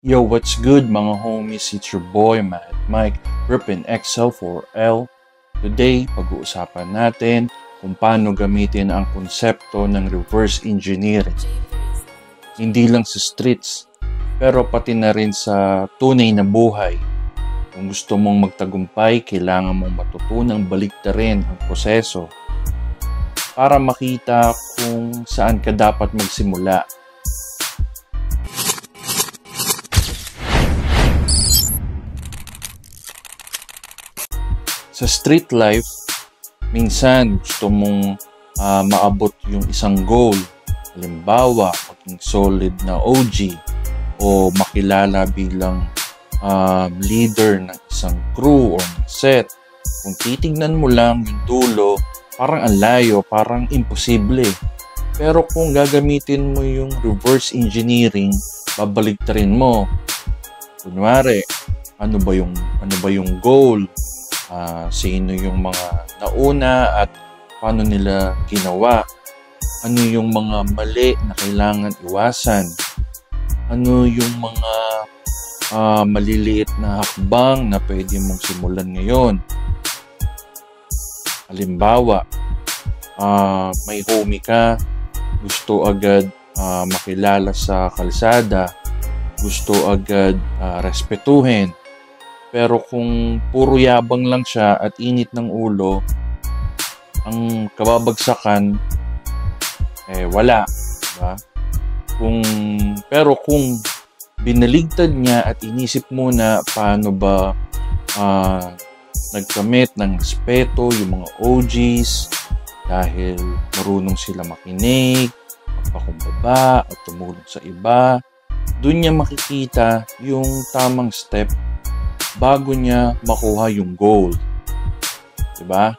Yo, what's good mga homies? It's your boy, Mad Mike, reppin' XL4L. Today, pag-uusapan natin kung paano gamitin ang konsepto ng reverse engineering. Hindi lang sa streets, pero pati na rin sa tunay na buhay. Kung gusto mong magtagumpay, kailangan mong matutunang baliktarin ang proseso para makita kung saan ka dapat magsimula. Sa street life, minsan gusto mong maabot yung isang goal. Halimbawa, maging solid na OG o makilala bilang leader ng isang crew o ng set. Kung titignan mo lang yung dulo, parang ang layo, parang imposible. Pero kung gagamitin mo yung reverse engineering, babaliktarin mo. Kunwari, ano ba yung goal? Sino yung mga nauna at paano nila ginawa? Ano yung mga mali na kailangan iwasan? Ano yung mga maliliit na hakbang na pwede mong simulan ngayon? Halimbawa, may homie ka, gusto agad makilala sa kalsada, gusto agad respetuhin. Pero kung puro yabang lang siya at init ng ulo, ang kababagsakan, wala. Diba? Pero kung binaligtad niya at inisip muna paano ba nagkamit ng respeto yung mga OGs dahil marunong sila makinig, magpakumbaba at tumulong sa iba, doon niya makikita yung tamang step bago niya makuha yung goal. Diba?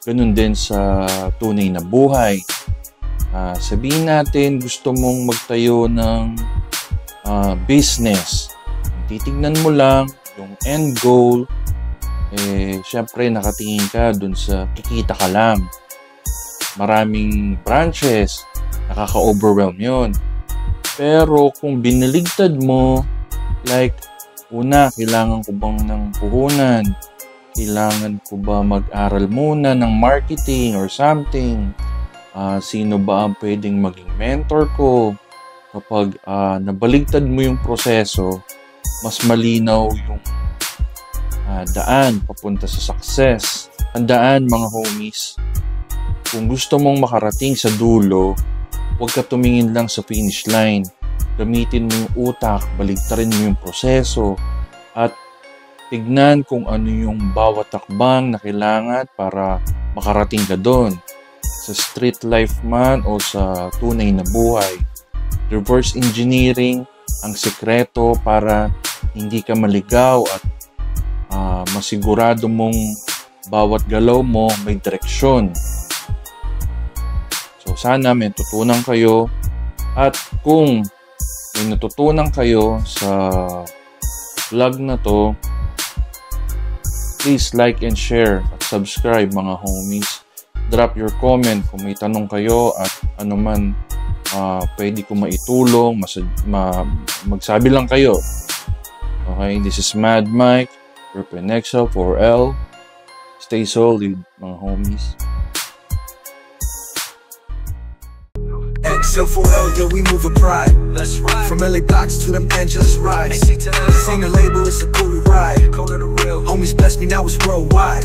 Ganun din sa tunay na buhay. Sabihin natin, gusto mong magtayo ng business. Titignan mo lang yung end goal. Syempre, nakatingin ka dun sa kikita ka lang. Maraming branches. Nakaka-overwhelm yun. Pero kung binaligtad mo, like, una, kailangan ko bang ng puhunan? Kailangan ko ba mag-aral muna ng marketing or something? Sino ba ang pwedeng maging mentor ko? Kapag nabaligtad mo yung proseso, mas malinaw yung daan papunta sa success. Tandaan mga homies, kung gusto mong makarating sa dulo, huwag ka tumingin lang sa finish line. Gamitin mo yung utak, baligtarin mo yung proseso, at tignan kung ano yung bawat takbang na kailangan para makarating ka doon. Sa street life man o sa tunay na buhay, reverse engineering ang sekreto para hindi ka maligaw at masigurado mong bawat galaw mo may direksyon. So sana may tutunan kayo, at kung may natutunan kayo sa vlog na to, please like and share at subscribe mga homies. Drop your comment kung may tanong kayo at ano man pwede ko maitulong, magsabi lang kayo. Okay, this is Mad Mike, reppin' XL4L. Stay solid mga homies. XL4L, yo, we move with pride. Let's ride. From LA blocks to them Angeles rides. Sing a label, it's a cool ride. Homies bless me, now it's worldwide.